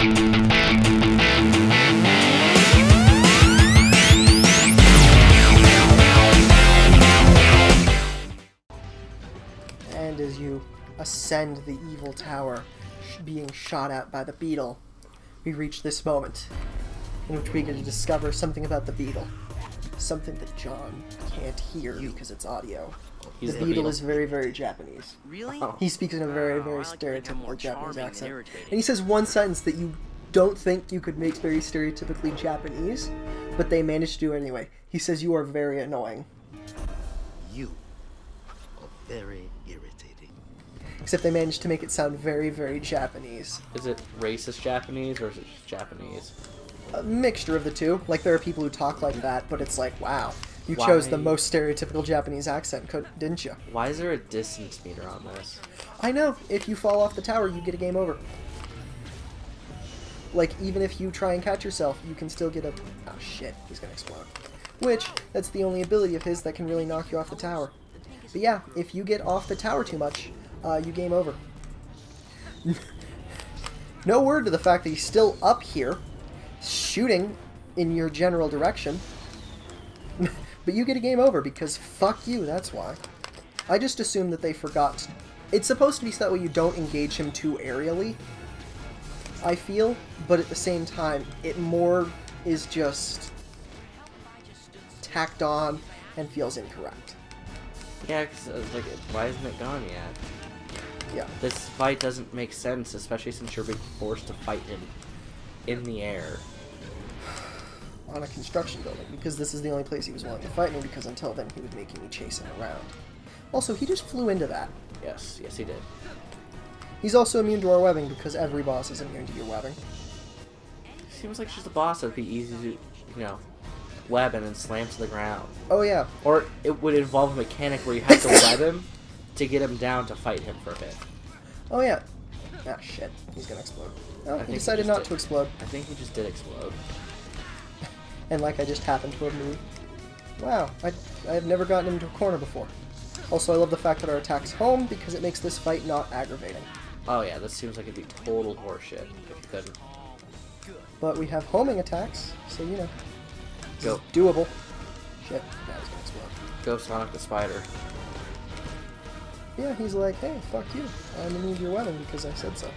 And as you ascend the evil tower, being shot at by the beetle, we reach this moment in which we get to discover something about the beetle. Something that John can't hear because it's audio. The beetle is very, very Japanese. Really? He speaks in a very, very stereotypical Japanese accent. And he says one sentence that you don't think you could make very stereotypically Japanese, but they managed to do anyway. He says, "You are very annoying." You are very irritating. Except they managed to make it sound very, very Japanese. Is it racist Japanese or is it just Japanese? A mixture of the two. Like, there are people who talk like that, but it's like, wow, you Why? chose the most stereotypical Japanese accent, didn't you? Why is there a distance meter on this? I know. If you fall off the tower, you get a game over. Like, even if you try and catch yourself, you can still get a... Oh, shit. He's gonna explode. Which, that's the only ability of his that can really knock you off the tower. But yeah, if you get off the tower too much, you game over. No word to the fact that he's still up here, shooting in your general direction. But you get a game over, because fuck you, that's why. I just assumed that they forgot. It's supposed to be so that way you don't engage him too aerially, I feel, but at the same time, it more is just tacked on and feels incorrect. Yeah, because like, why isn't it gone yet? Yeah. This fight doesn't make sense, especially since you're being forced to fight him in the air. On a construction building, because this is the only place he was willing to fight me, because until then he was making me chase him around. Also, he just flew into that. Yes, yes he did. He's also immune to our webbing, because every boss is immune to your webbing. Seems like she's a boss that'd be easy to, you know, web and then slam to the ground. Oh yeah. Or it would involve a mechanic where you have to web him to get him down to fight him for a bit. Oh yeah. Ah shit, he's gonna explode. Oh, he think decided he not just to explode. I think he just did explode. And like I just happened to have moved. Wow, I have never gotten into a corner before. Also, I love the fact that our attack's home, because it makes this fight not aggravating. Oh yeah, this seems like it'd be total horseshit if you couldn't. But we have homing attacks, so you know. This Go. is doable. Shit, now he's gonna explode. Go Sonic the Spider. Yeah, he's like, hey, fuck you. I'm immune to your webbing because I said so.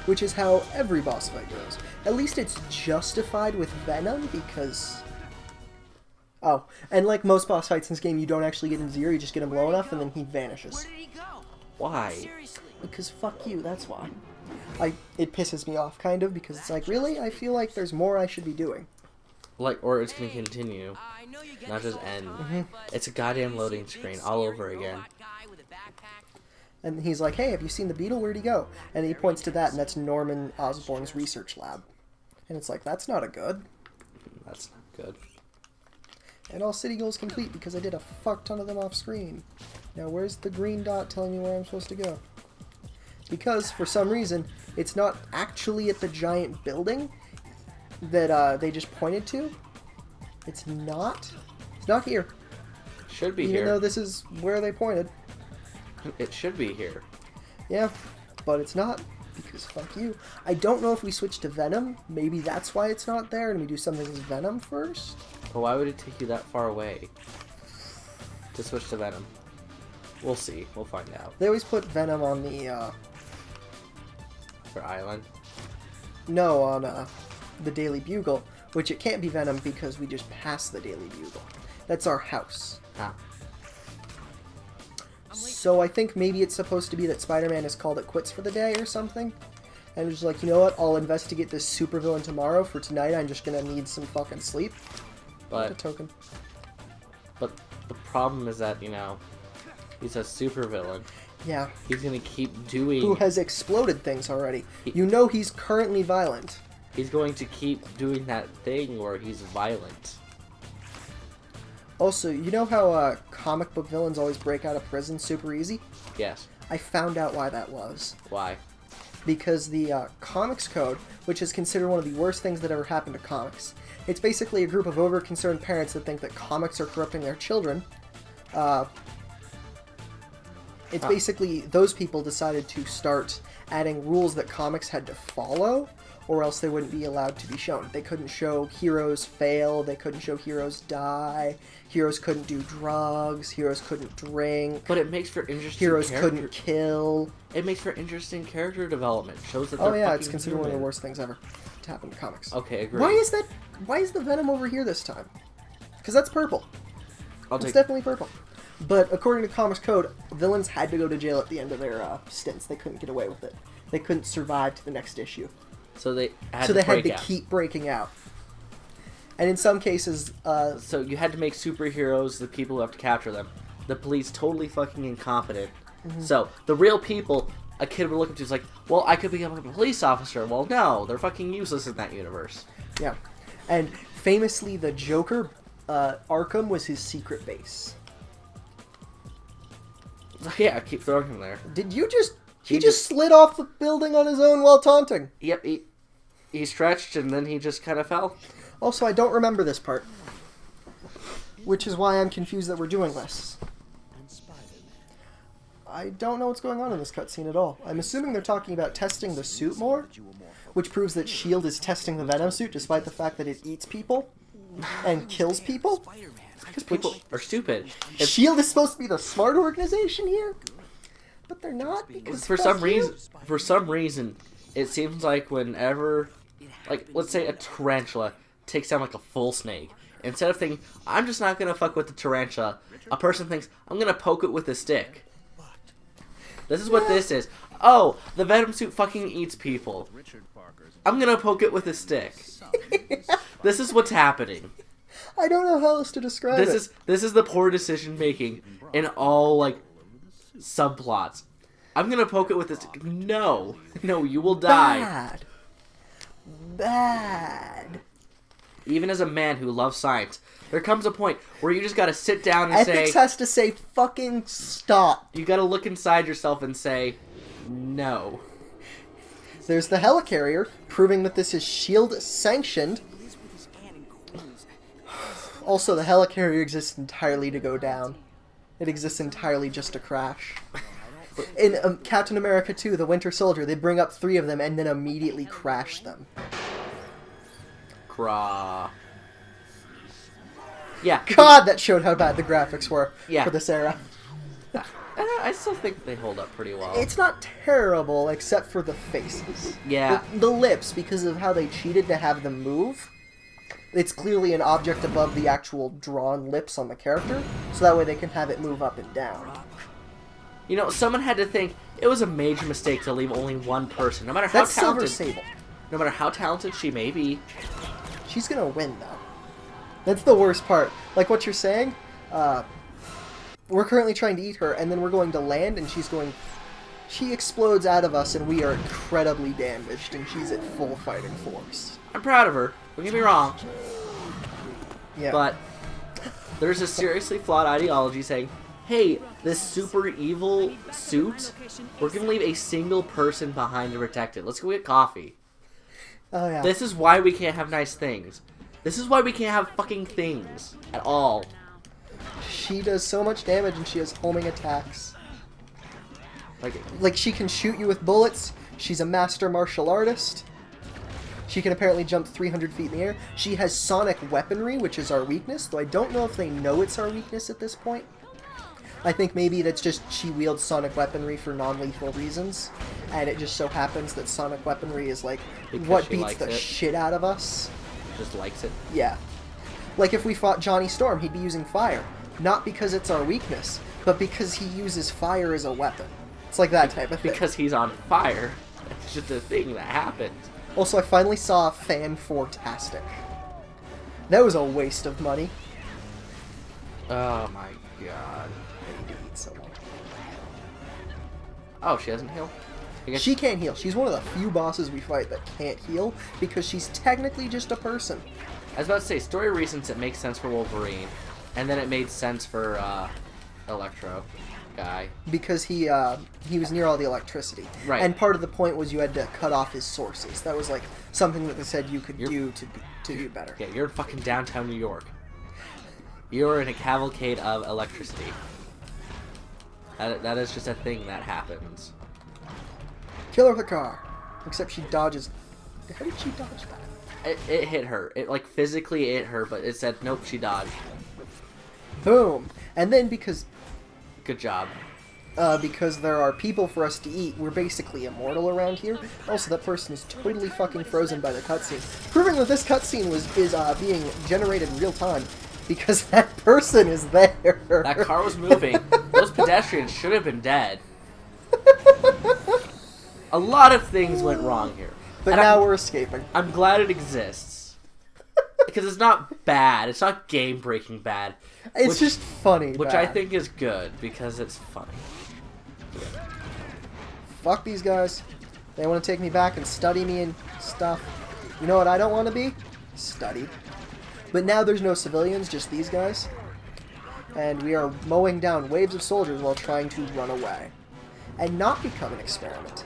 Which is how every boss fight goes. At least it's justified with Venom, because... Oh, and like most boss fights in this game, you don't actually get him zero, you just get him low enough, and then he vanishes. Why? Because fuck you, that's why. It pisses me off, kind of, because it's like, really? I feel like there's more I should be doing. Like, or it's gonna continue, not just end. It's a goddamn loading screen all over again. And he's like, hey, have you seen the beetle? Where'd he go? And he points to that, and that's Norman Osborn's research lab. And it's like, that's not a good. That's not good. And all city goals complete because I did a fuck ton of them off screen. Now where's the green dot telling me where I'm supposed to go? Because, for some reason, it's not actually at the giant building that they just pointed to. It's not. It's not here. Should be Even here. though this is where they pointed. It should be here. Yeah, but it's not, because fuck you. I don't know if we switch to Venom. Maybe that's why it's not there, and we do something as Venom first? But why would it take you that far away to switch to Venom? We'll see. We'll find out. They always put Venom on the, For Island? No, on, the Daily Bugle, which it can't be Venom because we just passed the Daily Bugle. That's our house. Ah. So I think maybe it's supposed to be that Spider-Man has called it quits for the day or something. And just like, you know what, I'll investigate this supervillain tomorrow. For tonight, I'm just gonna need some fucking sleep. But a token. But the problem is that, you know, he's a supervillain. Yeah. He's gonna keep doing... Who has exploded things already. You know he's currently violent. He's going to keep doing that thing where he's violent. Also, you know how comic book villains always break out of prison super easy? Yes. I found out why that was. Why? Because the Comics Code, which is considered one of the worst things that ever happened to comics, it's basically a group of over-concerned parents that think that comics are corrupting their children. It's basically those people decided to start adding rules that comics had to follow, or else they wouldn't be allowed to be shown. They couldn't show heroes fail, they couldn't show heroes die, heroes couldn't do drugs, heroes couldn't drink. But it makes for interesting heroes couldn't kill. It makes for interesting character development. Shows that Oh they're yeah, fucking it's considered human. one of the worst things ever to happen in comics. Okay, agree. Why is the Venom over here this time? Because that's purple. It's take... definitely purple. But according to Comics Code, villains had to go to jail at the end of their stints. They couldn't get away with it. They couldn't survive to the next issue. So they had to keep breaking out. And in some cases... so you had to make superheroes the people who have to capture them. The police totally fucking incompetent. Mm-hmm. So the real people a kid would look up to is like, well, I could become a police officer. Well, no, they're fucking useless in that universe. Yeah. And famously, the Joker, Arkham was his secret base. Yeah, keep throwing him there. Did you just... He just slid off the building on his own while taunting. Yep, he stretched and then he just kind of fell. Also, I don't remember this part. Which is why I'm confused that we're doing this. I don't know what's going on in this cutscene at all. I'm assuming they're talking about testing the suit more, which proves that S.H.I.E.L.D. is testing the Venom suit despite the fact that it eats people and kills people. Because people are stupid. S.H.I.E.L.D. is supposed to be the smart organization here, but they're not because for some reason, it seems like whenever, like, let's say a tarantula takes down like a full snake, instead of thinking, I'm just not gonna fuck with the tarantula, a person thinks, I'm gonna poke it with a stick. This is what this is. Oh, the Venom suit fucking eats people. I'm gonna poke it with a stick. This is what's happening. I don't know how else to describe it. This is the poor decision making in all like subplots. I'm gonna poke it with this. No, you will die. Bad. Even as a man who loves science, there comes a point where you just gotta sit down and Ethics has to say fucking stop. You gotta look inside yourself and say no. There's the helicarrier, proving that this is S.H.I.E.L.D. sanctioned. Also, the helicarrier exists entirely to go down. It exists entirely just to crash. In Captain America 2, The Winter Soldier, they bring up 3 of them and then immediately crash them. Yeah. God, that showed how bad the graphics were for this era. I still think they hold up pretty well. It's not terrible, except for the faces. Yeah. The lips, because of how they cheated to have them move. It's clearly an object above the actual drawn lips on the character, so that way they can have it move up and down. You know, someone had to think it was a major mistake to leave only one person, no matter how talented. That's Silver Sable. No matter how talented she may be. She's gonna win, though. That's the worst part. Like what you're saying, we're currently trying to eat her, and then we're going to land, and she explodes out of us, and we are incredibly damaged, and she's at full fighting force. I'm proud of her. Don't get me wrong. Yeah. But there's a seriously flawed ideology saying, hey, this super evil suit, we're going to leave a single person behind to protect it. Let's go get coffee. Oh, yeah. This is why we can't have nice things. This is why we can't have fucking things at all. She does so much damage, and she has homing attacks. Like, she can shoot you with bullets. She's a master martial artist. She can apparently jump 300 feet in the air. She has sonic weaponry, which is our weakness, though I don't know if they know it's our weakness at this point. I think maybe that's just she wields sonic weaponry for non-lethal reasons, and it just so happens that sonic weaponry is, like, because what beats the shit out of us. Just likes it. Yeah. Like if we fought Johnny Storm, he'd be using fire. Not because it's our weakness, but because he uses fire as a weapon. It's like that type of thing. Because he's on fire. It's just a thing that happens. Also, I finally saw Fan-Fortastic. That was a waste of money. Oh my god. I need to eat something. Oh, she doesn't heal? She can't heal. She's one of the few bosses we fight that can't heal, because she's technically just a person. I was about to say, story reasons it makes sense for Wolverine, and then it made sense for Electro guy. Because he was near all the electricity. Right. And part of the point was you had to cut off his sources. That was like something that they said you could do to do better. Yeah, you're in fucking downtown New York. You're in a cavalcade of electricity. That is just a thing that happens. Kill her with a car. Except she dodges How did she dodge that? It hit her. It, like, physically hit her, but it said, nope, she dodged. Boom. And then because Good job. there are people for us to eat, we're basically immortal around here. Also, that person is totally fucking frozen by the cutscene. Proving that this cutscene is being generated in real time, because that person is there. That car was moving. Those pedestrians should have been dead. A lot of things went wrong here. But And now we're escaping. I'm glad it exists. Because it's not bad. It's not game-breaking bad. It's just funny. Which bad. I think is good, because it's funny. Fuck these guys. They want to take me back and study me and stuff. You know what I don't want to be? Studied. But now there's no civilians, just these guys. And we are mowing down waves of soldiers while trying to run away. And not become an experiment.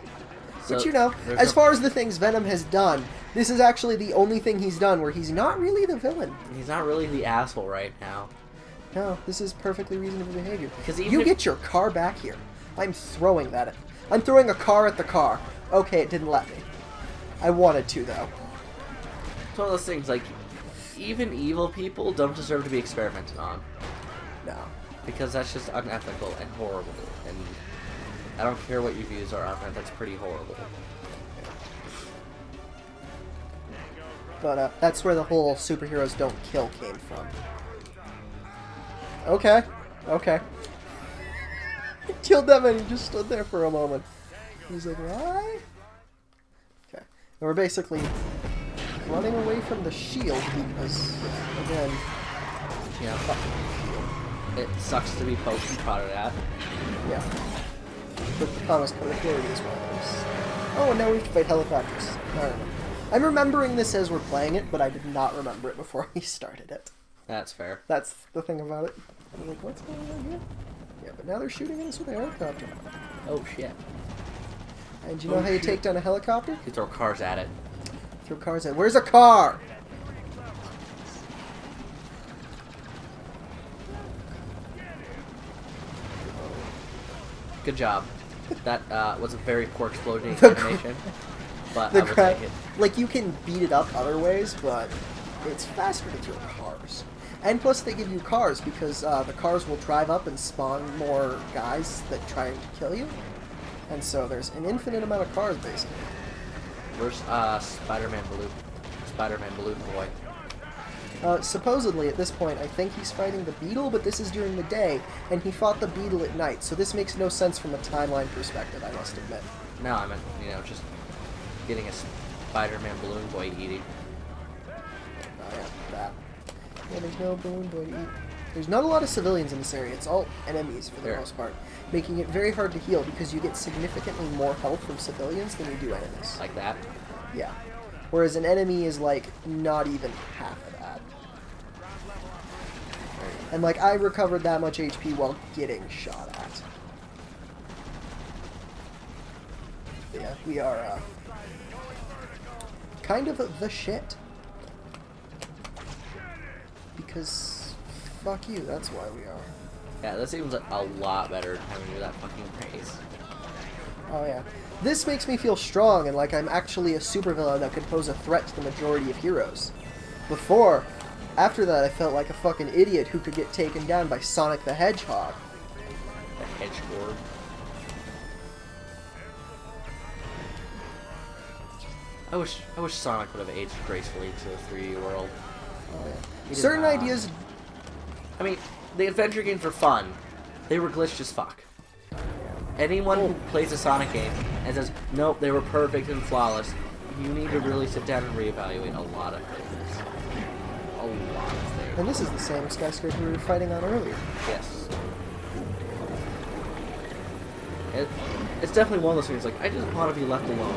So, Which, you know, as far as the things Venom has done, this is actually the only thing he's done where he's not really the villain. He's not really the asshole right now. No, this is perfectly reasonable behavior. Because even You if- get your car back here. I'm throwing that at... I'm throwing a car at the car. Okay, it didn't let me. I wanted to, though. It's one of those things, like, even evil people don't deserve to be experimented on. No. Because that's just unethical and horrible. And I don't care what your views are on that, that's pretty horrible. But that's where the whole superheroes don't kill came from. Okay. Okay. He killed them and he just stood there for a moment. He's like, why? Okay. And we're basically running away from the shield because, again, Yeah. fucking shield. It sucks to be poked and prodded at. Yeah. But the promise code of clarity is one of those. Oh, and now we have to fight helicopters. I don't know. I'm remembering this as we're playing it, but I did not remember it before we started it. That's fair. That's the thing about it. I'm like, what's going on here? Yeah, but now they're shooting at us with a helicopter. Oh shit. And you know how you take down a helicopter? You throw cars at it. Throw cars at. Where's a car? Good job. That was a very poor exploding The animation. But The I will crap. take it. Like, you can beat it up other ways, but it's faster to throw cars. And plus, they give you cars because the cars will drive up and spawn more guys that try to kill you. And so there's an infinite amount of cars, basically. Where's Spider-Man Balloon Boy? Supposedly, at this point, I think he's fighting the Beetle, but this is during the day, and he fought the Beetle at night, so this makes no sense from a timeline perspective, I must admit. No, I meant, just getting a Spider-Man Balloon Boy eating. Oh, yeah, that. Yeah, there's no Balloon Boy to eat. There's not a lot of civilians in this area. It's all enemies for the There. most part, making it very hard to heal because you get significantly more health from civilians than you do enemies. Like that. Yeah. Whereas an enemy is, like, not even half of that. And, like, I recovered that much HP while getting shot at. Yeah, we are, kind of the shit. Because, fuck you, that's why we are. Yeah, that seems a lot better than having to do that fucking race. Oh yeah. This makes me feel strong and like I'm actually a supervillain that could pose a threat to the majority of heroes. After that, I felt like a fucking idiot who could get taken down by Sonic the Hedgehog. The Hedgehog. I wish Sonic would have aged gracefully to the 3D world. Oh, yeah. He did Certain not. ideas... I mean, the adventure games were fun. They were glitched as fuck. Anyone who plays a Sonic game and says, nope, they were perfect and flawless, you need to really sit down and reevaluate a lot of things. A lot of things. And this is the same skyscraper we were fighting on earlier. Yes. It's definitely one of those things, like, I just want to be left alone.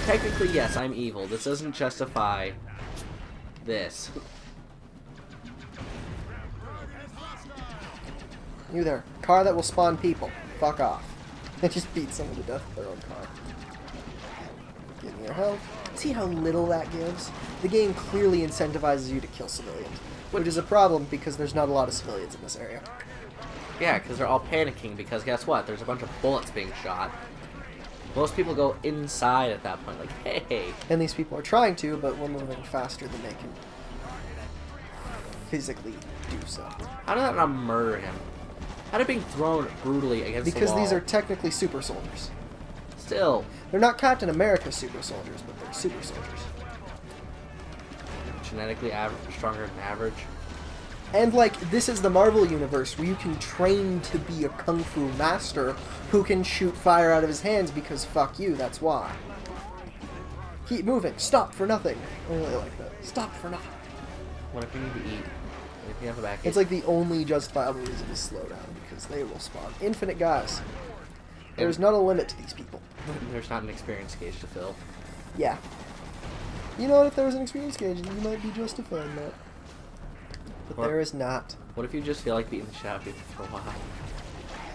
Technically, yes, I'm evil. This doesn't justify this. You there. Car that will spawn people. Fuck off. I just beat someone to death with their own car. Give me your health. See how little that gives? The game clearly incentivizes you to kill civilians. Which is a problem because there's not a lot of civilians in this area. Yeah, because they're all panicking because guess what? There's a bunch of bullets being shot. Most people go inside at that point, like, hey. And these people are trying to, but we're moving faster than they can physically do so. How did that not murder him? How did being thrown brutally against the Because wall? these are technically super soldiers. Still. They're not Captain America super soldiers, but they're super soldiers. Genetically stronger than average. And, like, this is the Marvel Universe where you can train to be a kung fu master who can shoot fire out of his hands because fuck you, that's why. Keep moving. Stop for nothing. I really like that. Stop for nothing. What if you need to eat? What if you have a backache? It's like the only justifiable reason to slow down because they will spawn infinite guys. There's not a limit to these people. There's not an experience gauge to fill. Yeah. You know what? If there was an experience gauge, you might be justifying that. But What? there is not. What if you just feel like beating the shit out of people for a while?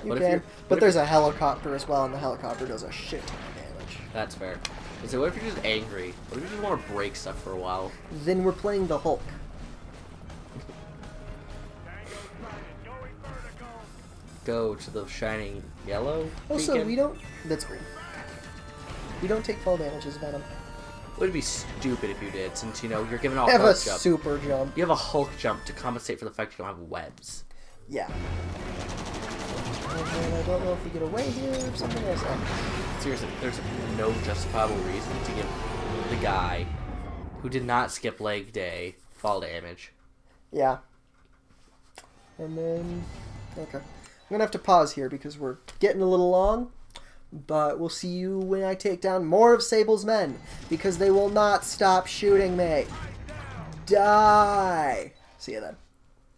You What if can. you're- But what if there's a helicopter as well, and the helicopter does a shit ton of damage. That's fair. So what if you're just angry? What if you just want to break stuff for a while? Then we're playing the Hulk. Go to the shining yellow Also, beacon? we don't... That's green. We don't take fall damage as Venom. It would be stupid if you did, since, you know, you're giving off Have a Hulk jump. super jump. You have a Hulk jump to compensate for the fact you don't have webs. Yeah. And then I don't know if we get away here or something else happens. Seriously, there's no justifiable reason to give the guy who did not skip leg day fall damage. Yeah. And then... Okay. I'm gonna have to pause here because we're getting a little long. But we'll see you when I take down more of Sable's men. Because they will not stop shooting me. Die! See you then.